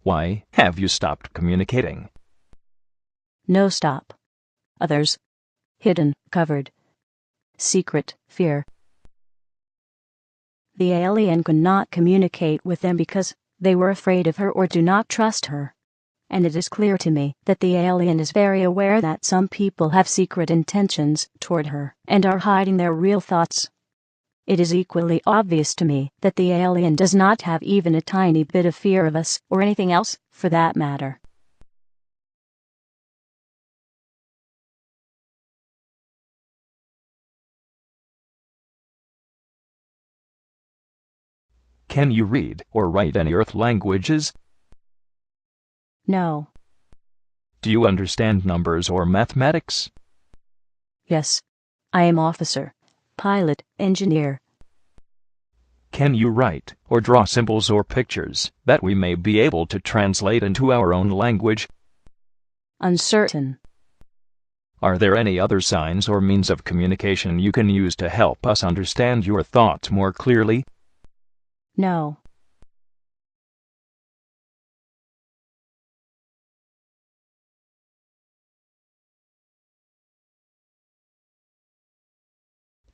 Why have you stopped communicating? No stop. Others. Hidden, covered. Secret, fear. The alien could not communicate with them because they were afraid of her or do not trust her. And it is clear to me that the alien is very aware that some people have secret intentions toward her and are hiding their real thoughts. It is equally obvious to me that the alien does not have even a tiny bit of fear of us or anything else, for that matter. Can you read or write any Earth languages? No. Do you understand numbers or mathematics? Yes. I am officer, pilot, engineer. Can you write or draw symbols or pictures that we may be able to translate into our own language? Uncertain. Are there any other signs or means of communication you can use to help us understand your thoughts more clearly? No.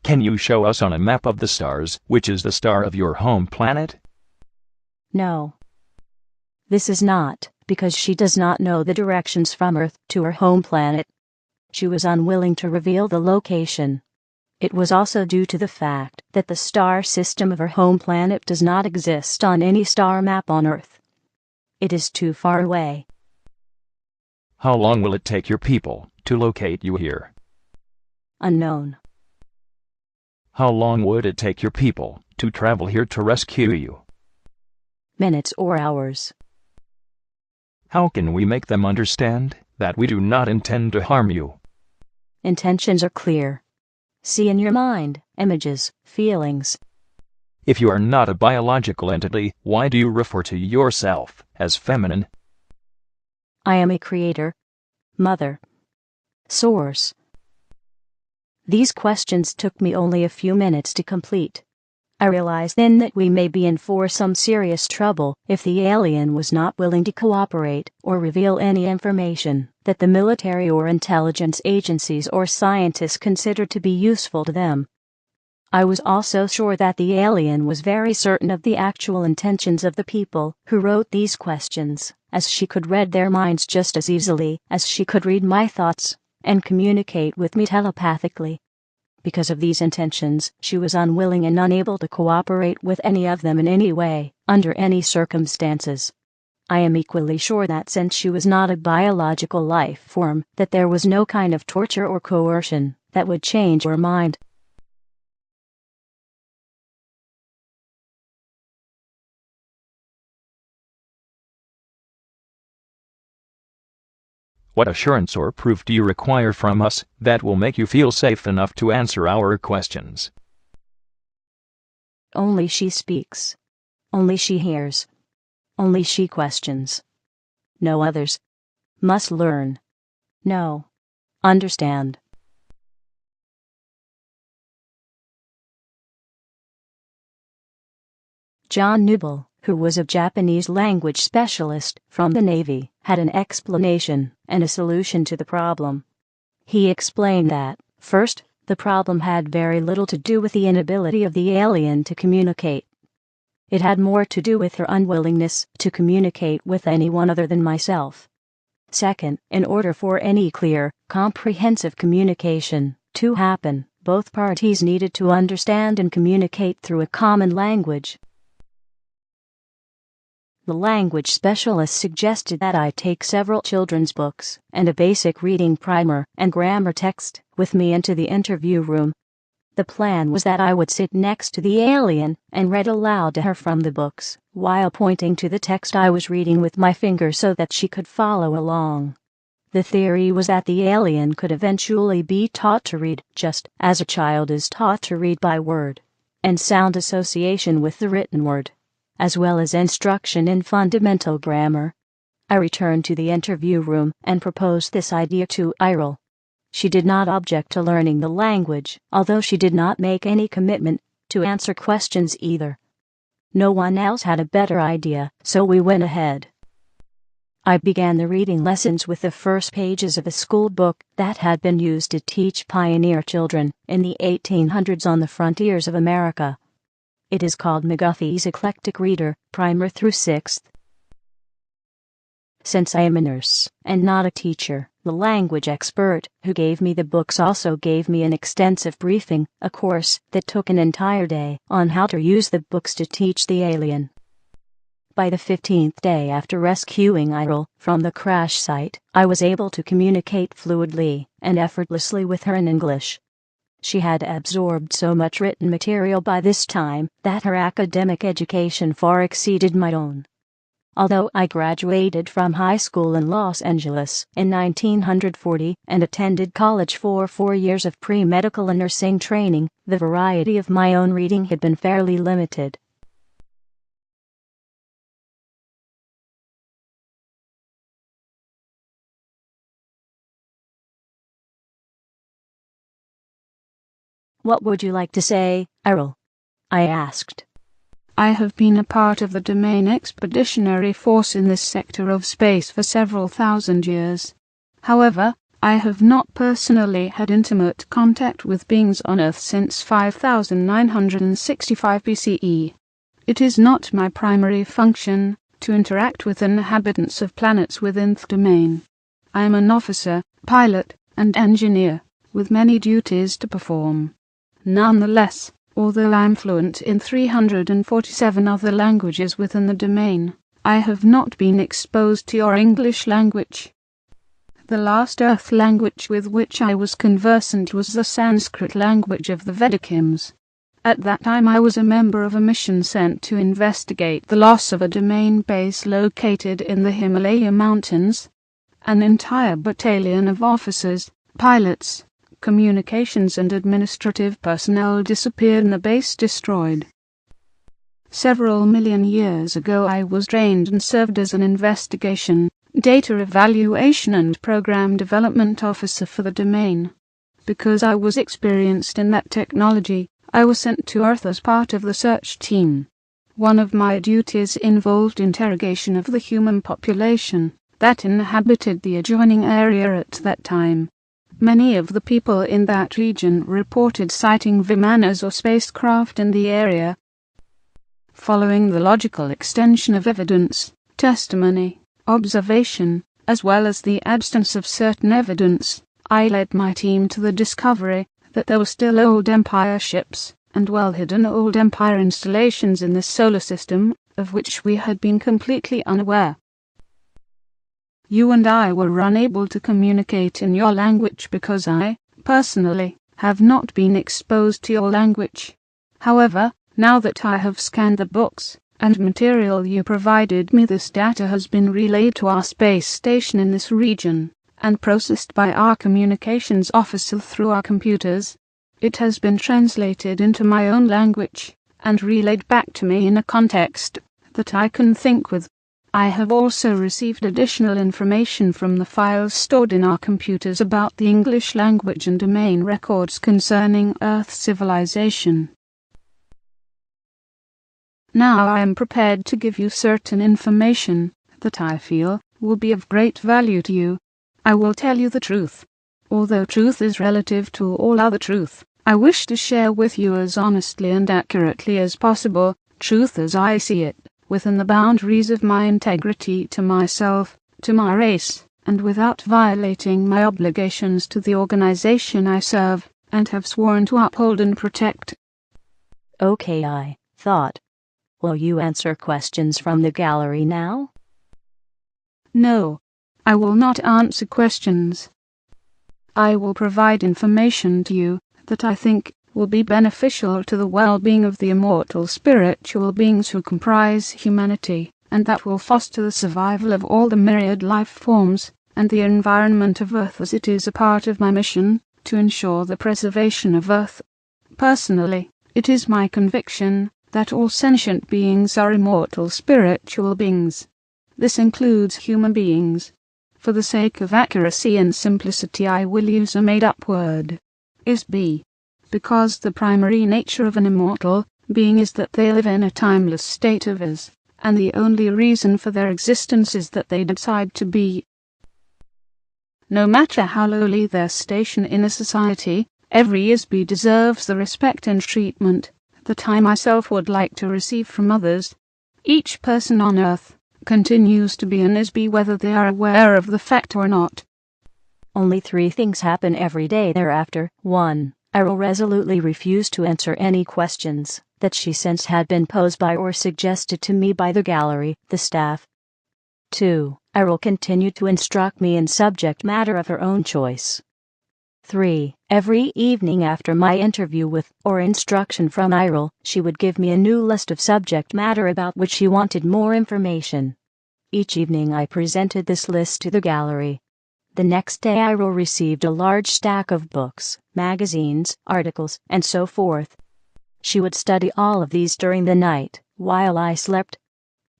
Can you show us on a map of the stars which is the star of your home planet? No. This is not because she does not know the directions from Earth to her home planet. She was unwilling to reveal the location. It was also due to the fact that the star system of her home planet does not exist on any star map on Earth. It is too far away. How long will it take your people to locate you here? Unknown. How long would it take your people to travel here to rescue you? Minutes or hours. How can we make them understand that we do not intend to harm you? Intentions are clear. See in your mind, images, feelings. If you are not a biological entity, why do you refer to yourself as feminine? I am a creator, mother, source. These questions took me only a few minutes to complete. I realized then that we may be in for some serious trouble if the alien was not willing to cooperate or reveal any information that the military or intelligence agencies or scientists considered to be useful to them. I was also sure that the alien was very certain of the actual intentions of the people who wrote these questions, as she could read their minds just as easily as she could read my thoughts and communicate with me telepathically. Because of these intentions, she was unwilling and unable to cooperate with any of them in any way, under any circumstances. I am equally sure that since she was not a biological life form, that there was no kind of torture or coercion that would change her mind. What assurance or proof do you require from us that will make you feel safe enough to answer our questions? Only she speaks. Only she hears. Only she questions. No others. Must learn. Know. Understand. John Newell, who was a Japanese language specialist from the Navy, had an explanation and a solution to the problem. He explained that, first, the problem had very little to do with the inability of the alien to communicate. It had more to do with her unwillingness to communicate with anyone other than myself. Second, in order for any clear, comprehensive communication to happen, both parties needed to understand and communicate through a common language. The language specialist suggested that I take several children's books and a basic reading primer and grammar text with me into the interview room. The plan was that I would sit next to the alien and read aloud to her from the books, while pointing to the text I was reading with my finger so that she could follow along. The theory was that the alien could eventually be taught to read just as a child is taught to read by word and sound association with the written word, as well as instruction in fundamental grammar. I returned to the interview room and proposed this idea to Irel. She did not object to learning the language, although she did not make any commitment to answer questions either. No one else had a better idea, so we went ahead. I began the reading lessons with the first pages of a school book that had been used to teach pioneer children in the 1800s on the frontiers of America. It is called McGuffey's Eclectic Reader, Primer through 6th. Since I am a nurse and not a teacher, the language expert who gave me the books also gave me an extensive briefing, a course that took an entire day, on how to use the books to teach the alien. By the 15th day after rescuing Irel from the crash site, I was able to communicate fluidly and effortlessly with her in English. She had absorbed so much written material by this time that her academic education far exceeded my own. Although I graduated from high school in Los Angeles in 1940 and attended college for 4 years of pre-medical and nursing training, the variety of my own reading had been fairly limited. What would you like to say, Irel? I asked. I have been a part of the Domain Expeditionary Force in this sector of space for several thousand years. However, I have not personally had intimate contact with beings on Earth since 5965 BCE. It is not my primary function to interact with inhabitants of planets within the domain. I am an officer, pilot, and engineer, with many duties to perform. Nonetheless, although I am fluent in 347 other languages within the domain, I have not been exposed to your English language. The last Earth language with which I was conversant was the Sanskrit language of the Vedic hymns. At that time I was a member of a mission sent to investigate the loss of a domain base located in the Himalaya mountains. An entire battalion of officers, pilots, communications and administrative personnel disappeared and the base destroyed. Several million years ago I was trained and served as an investigation, data evaluation and program development officer for the domain. Because I was experienced in that technology, I was sent to Earth as part of the search team. One of my duties involved interrogation of the human population that inhabited the adjoining area at that time. Many of the people in that region reported sighting vimanas or spacecraft in the area. Following the logical extension of evidence, testimony, observation, as well as the absence of certain evidence, I led my team to the discovery that there were still old Empire ships and well-hidden old Empire installations in this solar system, of which we had been completely unaware. You and I were unable to communicate in your language because I, personally, have not been exposed to your language. However, now that I have scanned the books and material you provided me, this data has been relayed to our space station in this region and processed by our communications officer through our computers. It has been translated into my own language and relayed back to me in a context that I can think with. I have also received additional information from the files stored in our computers about the English language and domain records concerning Earth civilization. Now I am prepared to give you certain information that I feel will be of great value to you. I will tell you the truth. Although truth is relative to all other truth, I wish to share with you as honestly and accurately as possible, truth as I see it, within the boundaries of my integrity to myself, to my race, and without violating my obligations to the organization I serve and have sworn to uphold and protect. Okay, I thought. Will you answer questions from the gallery now? No, I will not answer questions. I will provide information to you that I think will be beneficial to the well-being of the immortal spiritual beings who comprise humanity, and that will foster the survival of all the myriad life forms and the environment of Earth, as it is a part of my mission to ensure the preservation of Earth. Personally, it is my conviction that all sentient beings are immortal spiritual beings. This includes human beings. For the sake of accuracy and simplicity I will use a made-up word. Is B. Because the primary nature of an immortal being is that they live in a timeless state of is, and the only reason for their existence is that they decide to be. No matter how lowly their station in a society, every Isby deserves the respect and treatment that I myself would like to receive from others. Each person on earth continues to be an Isby whether they are aware of the fact or not. Only 3 things happen every day thereafter. 1. I will resolutely refuse to answer any questions that she since had been posed by or suggested to me by the gallery, the staff. 2. I will continue to instruct me in subject matter of her own choice. 3. Every evening after my interview with or instruction from Irel, she would give me a new list of subject matter about which she wanted more information. Each evening I presented this list to the gallery. The next day Irel received a large stack of books, magazines, articles, and so forth. She would study all of these during the night, while I slept.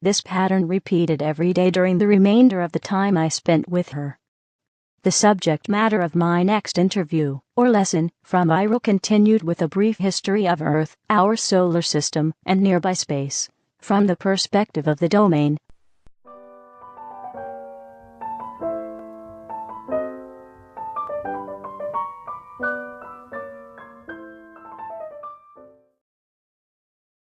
This pattern repeated every day during the remainder of the time I spent with her. The subject matter of my next interview, or lesson, from Irel continued with a brief history of Earth, our solar system, and nearby space, from the perspective of the domain